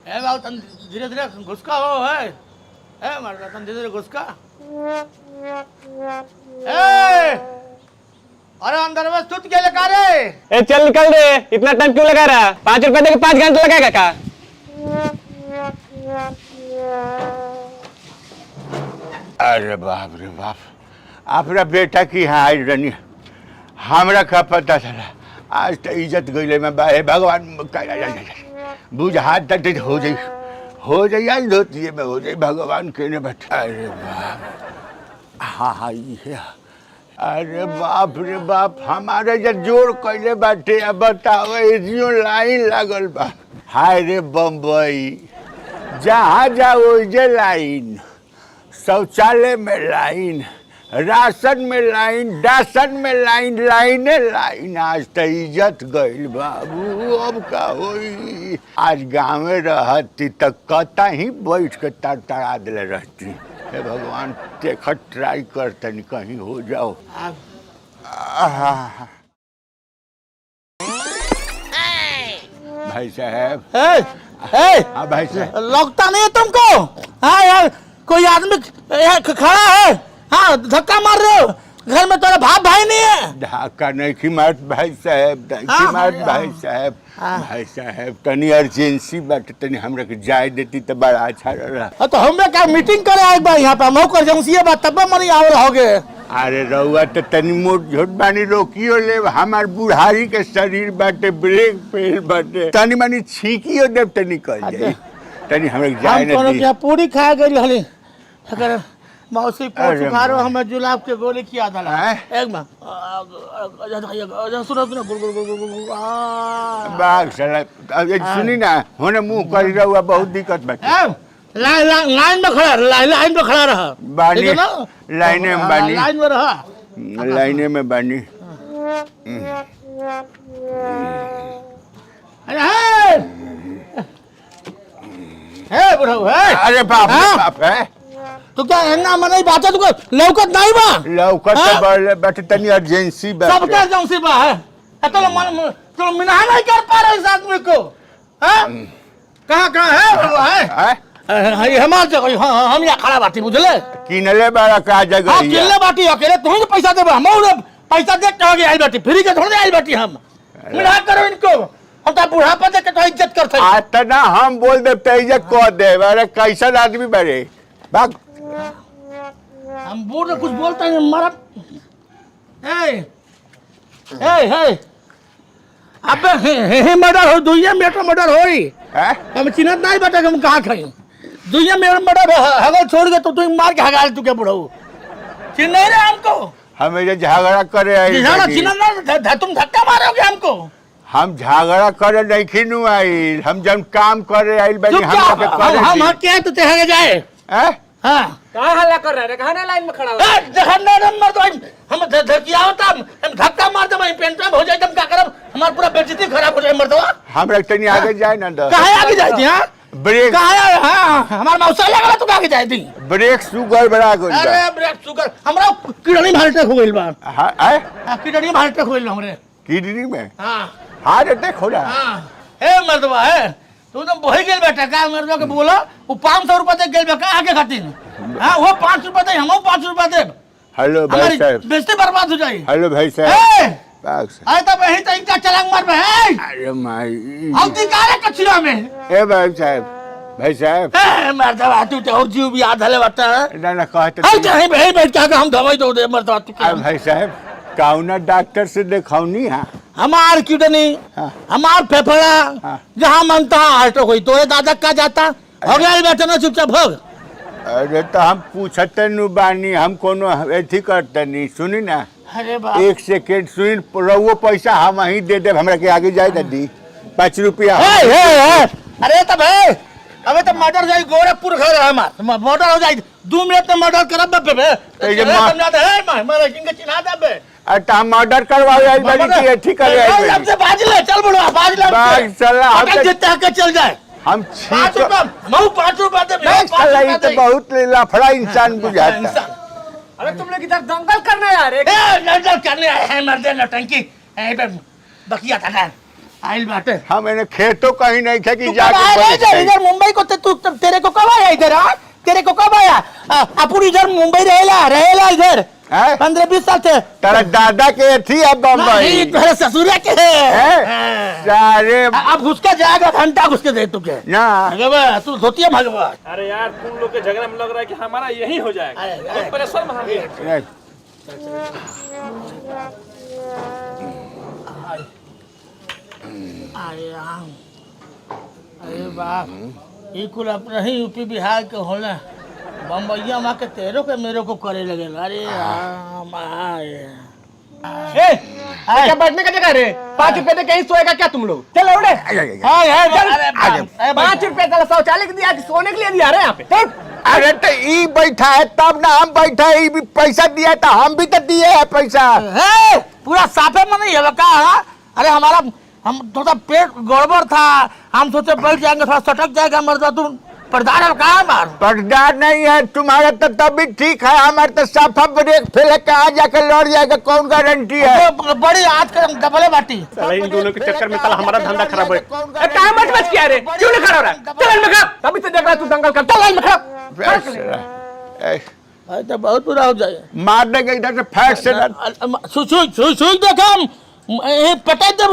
ए बाबू तन धीरे धीरे घुसका हो है ए मार तन धीरे धीरे घुसका ए अरे अंदर में सुत के लगा रे ए चल निकल रे इतना टाइम क्यों लगा रहा 5 रुपए देके 5 घंटे लगाएगा का अरे बाप अपना बेटा की यहाँ आई रनी हमरा का पता चला आज तो इज्जत गई में भगवान बुझ हाथ तक हो जाए आज धोती में हो जाए भगवान कहने बैठा अरे बाप हाँ ये अरे बाप रे बाप हमारे जब जोर कैले बाटे अब बताओ एजियो लाइन लागल बा हाय रे बम्बई जहाँ जाओ जे लाइन शौचालय में लाइन राशन में लाइन डासन में लाइन लाइने लाइन आज तो इज्जत गईल बाबू अब का होई आज गाँव में रहती तो कता ही बैठ के तड़तड़ा दिले रहती हे भगवान देख ट्राई करते कहीं हो जाओ भाई साहब हाँ भाई साहब लगता नहीं है तुमको हाँ यार कोई आदमी खड़ा है हाँ धक्का मार रहे हो घर में तेरा भाई नहीं है धक्का नहीं की मार भाई साहब भाई साहब तनी अर्जेंसी बात तनी हमरा के जाय देती तो बड़ा अच्छा रहा तो हमें क्या मीटिंग करे एक बार यहाँ पे हम कर अर्जेंसी बात तब मनी आओ रहोगे अरे रहुआ तो तनी मोट झोट बानी रोकियो ले हमार बुढ़ारी के शरीर बाटे ब्रेक फेल बाटे तनी मानी छीकियो देव तनी कल जाई तनी हमरा के जाय नहीं क्या पूरी खा गई हली अगर मौसी पोछ मारो हमें जुलाब के गोली किया था एक बार सुनो बाग साला सुनी ना होने मुंह कर रहुआ बहुत दिक्कत बाटे लाइन में खड़ा रहा बानी लाइने में बानी लाइन में रहा लाइने में बानी अरे बुढ़ऊ है अरे बाप है तो क्या है मने बात है तुको लौकत नहीं बा लौकत तो बड़े बैठे तनी अर्जेंसी बा सब क्या अर्जेंसी बा है तो मिना नहीं कर पा रहे इस आदमी को हैं कहां है ये हमार जगह हम यहाँ खड़ा बाटी बुझले किनले बड़ा का जगह हां किनले बाटी अकेले तू ही पैसा देबे हम पैसा दे के आगे आई बाटी फ्री के थोड़ी आई बाटी हम मिना करो इनको हम तो बुढ़ापा दे के तो इज्जत करते आता ना हम बोल दे तो इज्जत को दे अरे कैसा आदमी बड़े भाग हम बूढ़ कुछ बोलते हैं मरद हे अबे हे मर्डर हो दुनिया में मर्डर होई हम चिन्हत नहीं बेटा हम कहाँ खाई दुनिया में मर्डर हगल छोड़ के तो तुम मार के हगाल तू के बुढ़ऊ चिन्ह नहीं रहे हमको हमें जो झगड़ा करे आई तुम धक्का मारोगे हमको हम झगड़ा करे नहीं खिनू आई हम जब काम करे आई हम क्या तो तेरे जाए हाँ कहाँ हल्ला कर रहा है कहाँ ना लाइन में खड़ा हुआ नंबर तो हम धकिया होता हम धक्का मार दे मैं पेंट्रम हो जाए तुम क्या करब हमारा पूरा बेइज्जती खराब हो जाए मर्दवा हम तनी आगे जाए ना कहाँ आगे जाए थी हाँ ब्रेक कहाँ हाँ हमारा मौसा लगा तो आगे जाए थी ब्रेक शुगर बड़ा गई अरे ब्रेक शुगर हमरा किडनी में हार्ट अटैक हो गइल बा हां किडनी में हार्ट अटैक हो गइल हमरे किडनी में हां हार्ट अटैक हो रहा हां ए मर्दवा है तू तो बही गेल बेटा का मर्दवा के बोला वो 500 रुपए दे गेल बेटा आगे खातिर हां वो 5 रुपए दे हम 5 रुपए दे हेलो भाई साहब बेइज्जती बर्बाद हो जाए हेलो भाई साहब आए तब यही तो इनका चलांग मार बे अरे माई हम दिकारे कचरा में ए भाई साहब ए मर्दवा तू तो और जीव भी आधा ले बता ना कहते हां चाहे भाई बैठ के हम दवाई दो दे मर्दवा तू भाई साहब काउना डॉक्टर से दिखाऊनी हां हमार किडनी हमार फेफड़ा जहाँ मनता हार्ट होई तोरे दादा का जाता हो गया बेटा ना चुपचाप भग अरे तो हम पूछते नु बानी हम कोनो एथी करते नहीं सुनी ना अरे बाप एक सेकंड सुनी रहुओ पैसा हम वहीं दे दे हमरा के आगे जाए दादी 5 रुपया अरे तब है अबे तो मर्डर जाई गोरखपुर घर है हमार मर्डर हो जाई 2 मिनट में मर्डर करब बे ये समझाते है मारे किंग चिन्हा दे अरे हम मर्डर करवाए आई बड़ी की ठीक करे आई हमसे बाज ले चल बुढ़वा बाज ले बाज चला हम जितना के चल जाए हम 5 रुपए मऊ 5 रुपए दे नहीं तो बहुत लफड़ा इंसान बुझाता अरे तुम लोग इधर दंगल करने आ रहे दंगल करने आए हैं मर्दे नौटंकी यहीं पे बकिया था आइल बाटे हम इन्हें खेतों कहीं नहीं थे कि तू कब जाके आया बड़े इधर थे। इधर मुंबई को तू तेरे को कब आया इधर तेरे को कब आया अपन इधर मुंबई रहेला इधर हैं? 15-20 साल से तेरा दादा के थी अब बम्बई नहीं तेरे ससुर के हैं? हाँ। सारे अब घुस के जाएगा घंटा घुस के दे तुझे ना भगवान तू धोती है भगवान अरे यार तुम लोग के झगड़े में लग रहा है कि हमारा यही हो जाएगा। अरे, बहुत परेशान में हम हैं। नहीं, अरे बाप ये कुल अपना ही यूपी बिहार के होला बम्बैया माँ के तेरे के मेरे को करे लगे अरे राम क्या बैठने का जगह रे 5 रुपए दे कहीं सोएगा क्या तुम लोग चल उड़े आगे। 5 रुपए का शौचालय दिया कि सोने के लिए दिया रे यहाँ पे अरे तो ई बैठा है तब ना हम बैठा है, ई भी पैसा दिया था हम भी तो दिए है पैसा। पूरा साफे में नहीं है का अरे हमारा हम थोड़ा पेट गड़बड़ था हम सोचे बैठ जाएंगे थोड़ा सटक जाएगा मर्दा तुम प्रधान अब कहाँ मार पर्दार नहीं है तुम्हारा तो तभी ठीक है, हमारा तो साफा ब्रेक फेल कहाँ जाकर लौट जाएगा कौन गारंटी है। बड़ी आज के डबले बाटी साला इन दोनों के चक्कर में साला हमारा धंधा खराब हो गया। क्या मच किया रे क्यों नहीं खड़ा हो रहा चल में खड़ा तभी से देख रहा तू दंगल कर चल में खड़ा अरे तो बहुत बुरा हो जाए मार देंगे इधर से फैट से सुई देखा पटा दे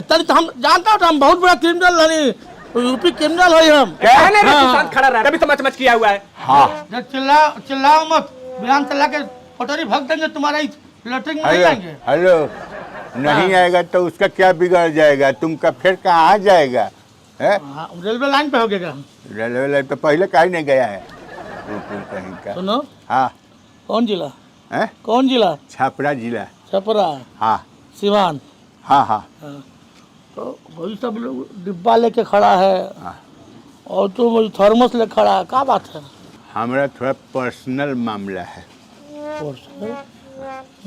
तनी हम जानता हूँ हम बहुत बड़ा क्रिमिनल हनी यूपी क्रिमिनल है हम कहने रे तू शांत खड़ा रहा तभी तो मच किया हुआ है। हाँ चिल्लाओ मत बयान चला के पटोरी भग देंगे तुम्हारा लटरिंग में नहीं आएंगे हेलो नहीं आएगा तो उसका क्या बिगड़ जाएगा, तुमका फिर कहाँ जाएगा है? रेलवे लाइन पे हो गया रेलवे लाइन तो पहले कहीं नहीं गया है कहीं का। सुनो हाँ कौन जिला है कौन जिला छपरा जिला। छपरा हाँ सिवान हाँ हाँ तो वही सब लोग डिब्बा लेके खड़ा है हाँ। और तो वही थर्मस लेके खड़ा है क्या बात है हमारा थोड़ा पर्सनल मामला है।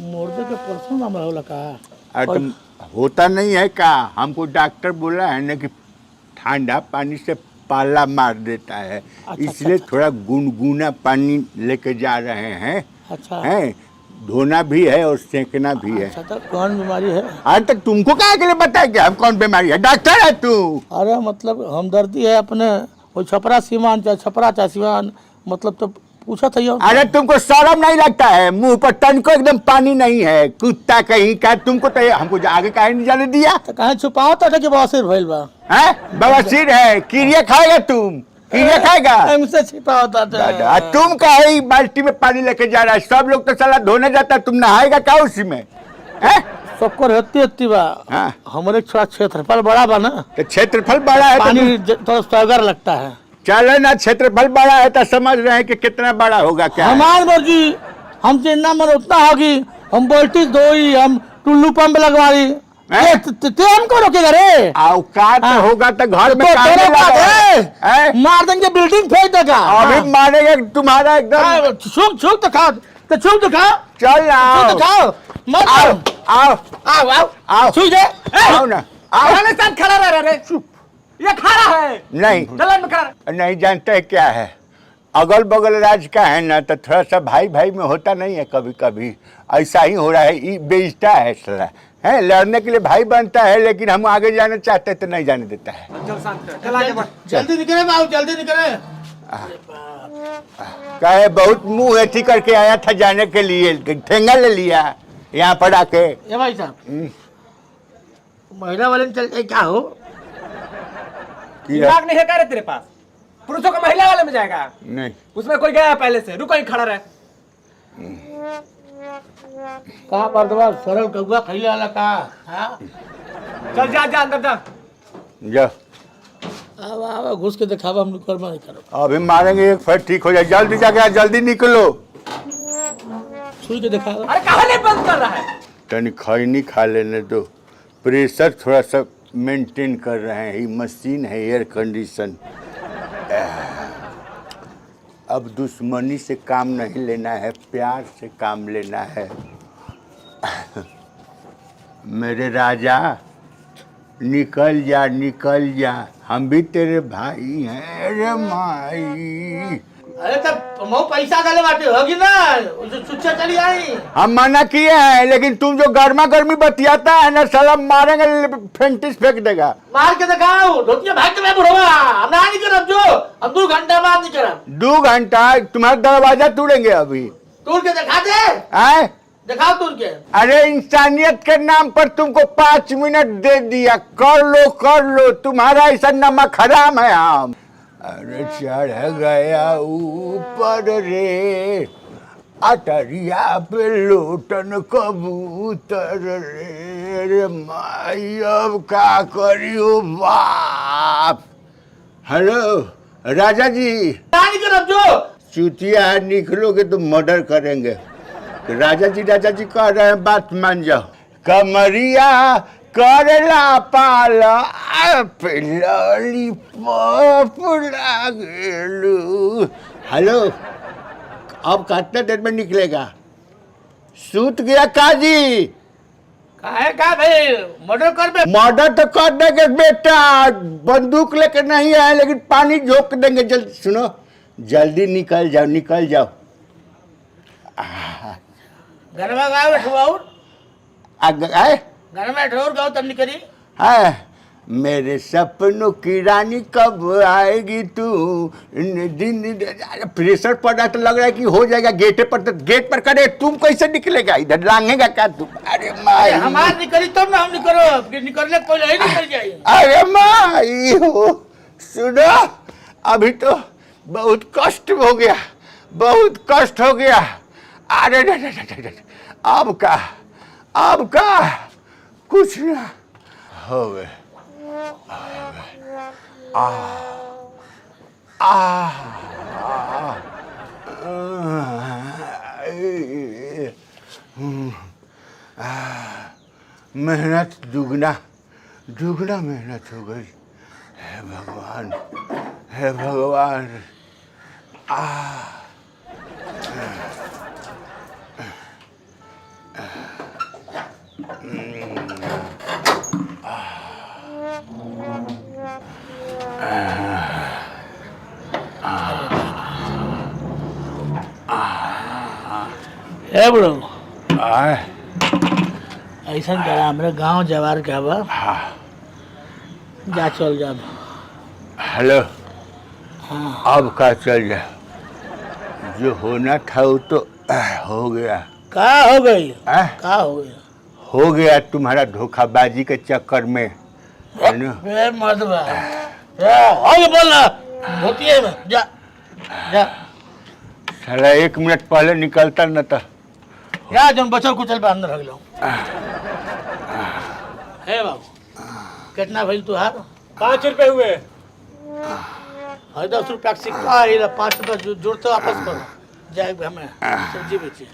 मुर्दे के पर्सनल मामला होला का अरे तुम होता नहीं है का, हमको डॉक्टर बोला है ना कि ठंडा पानी से पाला मार देता है, इसलिए थोड़ा गुनगुना पानी लेके जा रहे हैं। अच्छा हैं धोना भी है और सेंकना भी है। अच्छा तो कौन बीमारी है अरे तो तुमको क्या के लिए बताया कि हम कौन बीमारी है, डॉक्टर है तू। अरे मतलब हमदर्दी है अपने वो छपरा सीमान चाहे छपरा चाहे सीमान मतलब तो पूछा था ये अरे तुमको शर्म नहीं लगता है, मुंह पर तन को एकदम पानी नहीं है, कुत्ता कहीं का। तुमको तो हमको आगे काहे नहीं जाने दिया तो कहीं छुपाओ तो कि बवासीर भइल बा है? बवासीर है, कीड़िया खाएगा तुम, कीड़िया खाएगा। हमसे छिपाओ दादा तुम काहे बाल्टी में पानी लेके जा रहा है, सब लोग तो साला धोने जाता है, तुम नहाएगा क्या उसी में है? सबको रहती बा हाँ। हमारे थोड़ा क्षेत्रफल बड़ा बा ना तो क्षेत्रफल बड़ा है पानी तो थोड़ा सौगर लगता है चलो ना, क्षेत्रफल बड़ा है तो समझ रहे हैं कि कितना बड़ा होगा क्या है? हमार मर्जी हम जितना मन उतना होगी हम वोल्टेज दोई हम टुल्लू पंप लगवाई ते हमको रोकेगा रे औकात होगा तो घर में तो काहे तेरे बात लगा है है? मार देंगे बिल्डिंग फेंक देगा अभी मारेंगे तुम्हारा एकदम। छुक छुक तो खाओ तो छुक तो खाओ चल आओ छुक तो खाओ मत आओ आओ आओ आओ आओ आओ छुक दे आओ ना आओ। खाने साथ खड़ा रह रे ये खड़ा है नहीं चल में खड़ा नहीं जानते है क्या है, अगल बगल राज का है ना तो थोड़ा सा भाई भाई में होता नहीं है, कभी कभी ऐसा ही हो रहा है। ये बेइज्जता है साला है, लड़ने के लिए भाई बनता है लेकिन हम आगे जाना चाहते हैं तो नहीं जाने देता है। चल शांत चल आगे बढ़ जल्दी निकले बाबू जल्दी निकले कहे बहुत मुंह एथी करके आया था जाने के लिए, ठेंगा ले लिया यहाँ पर आके। ये भाई साहब महिला वाले में चल क्या हो दिमाग नहीं है क्या रे तेरे पास, पुरुषों का महिला वाले में जाएगा नहीं उसमें कोई गया है पहले से, रुको ही खड़ा रहे। कहा मर्दबा सरल कौआ खैले वाला का हाँ चल जा जा अंदर जा जा अब अब घुस के दिखावा हम कर्म नहीं करो अभी मारेंगे एक फिर ठीक हो जाए, जल्दी जाके जल्दी निकलो। छुई के दिखावा अरे कहाँ नहीं बंद कर रहा है, तनी खैनी खा लेने दो, प्रेशर थोड़ा सा मेंटेन कर रहे हैं, ये मशीन है एयर कंडीशन। अब दुश्मनी से काम नहीं लेना है, प्यार से काम लेना है। मेरे राजा निकल जा, हम भी तेरे भाई हैं रे माई। अरे तब मैं पैसा डाले बाटे होगी ना उसे सुच्चा चली आई। हम मना किए हैं, लेकिन तुम जो गर्मा गर्मी बतियाता है ना, साला मारेंगे, फेंटिस फेंक देगा। मार के दिखाओ, धोतिया भाग के मैं बुढ़वा, हम ना नहीं करब जो, हम 2 घंटा बाद नहीं करब। 2 घंटा तुम्हारा दरवाजा तोड़ेंगे अभी। तोड़ के दिखा दे। आए दिखाओ तोड़ के। अरे इंसानियत के नाम पर तुमको 5 मिनट दे दिया, कर लो, तुम्हारा ऐसा नमक हराम है हम। अरे चढ़ गया ऊपर रे अटरिया पे लोटन कबूतर रे माई, अब का करियो बाप। हेलो राजा जी। ना नहीं करब जो। चुतिया निकलोगे तो मर्डर करेंगे। राजा जी कह रहे हैं, बात मान जाओ। कमरिया करला पाला लॉलीपॉप लागेलू। हेलो, अब कितना देर में निकलेगा? सूत गया काजी। काहे का भाई मर्डर कर बे। मर्डर तो कर देंगे बेटा, बंदूक लेके नहीं आए, लेकिन पानी झोंक देंगे। जल्दी सुनो, जल्दी निकल जाओ। घर में गाँव ठोर आए घर में ठोर गाँव तब निकली। मेरे सपनों की रानी कब आएगी तू। प्रेशर पड़ रहा तो लग रहा है कि हो जाएगा। गेट पर करे, तुम कैसे निकलेगा? इधर लांगेगा क्या तुम? अरे माई, हमार निकली तब ना हम निकलो, निकलने को पहले ही निकल जाए। अरे माई हो, सुनो, अभी तो बहुत कष्ट हो गया। अरे अब का कुछ ना हो गए। मेहनत दुगना मेहनत हो गई। हे भगवान। ए बड़ो ऐसा करा, हमारे गांव जवार क्या बा। जा चल जा। हेलो, अब का चल जा, जो होना था वो तो हो गया। का हो गई? का हो गया? हो गया तुम्हारा धोखाबाजी के चक्कर में। मर्दबा बोल धोतिए में जा। साला 1 मिनट पहले निकलता न था। या जन बचल कुचल पे अंदर रख लो। हे बाबू, कितना भइल तुहार? 5 रुपए हुए। 10 रुपया का सिक्का है, 5 रुपया जोड़ते वापस करो। जाए हमें सब्जी बेचे।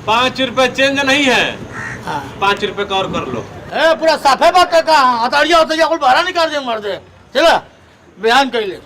5 रुपए चेंज नहीं है। हाँ 5 रुपए का और कर लो। पूरा साफे बात का अतरिया कुल बाहर निकाल दे मर दे। चला बिहान कैले।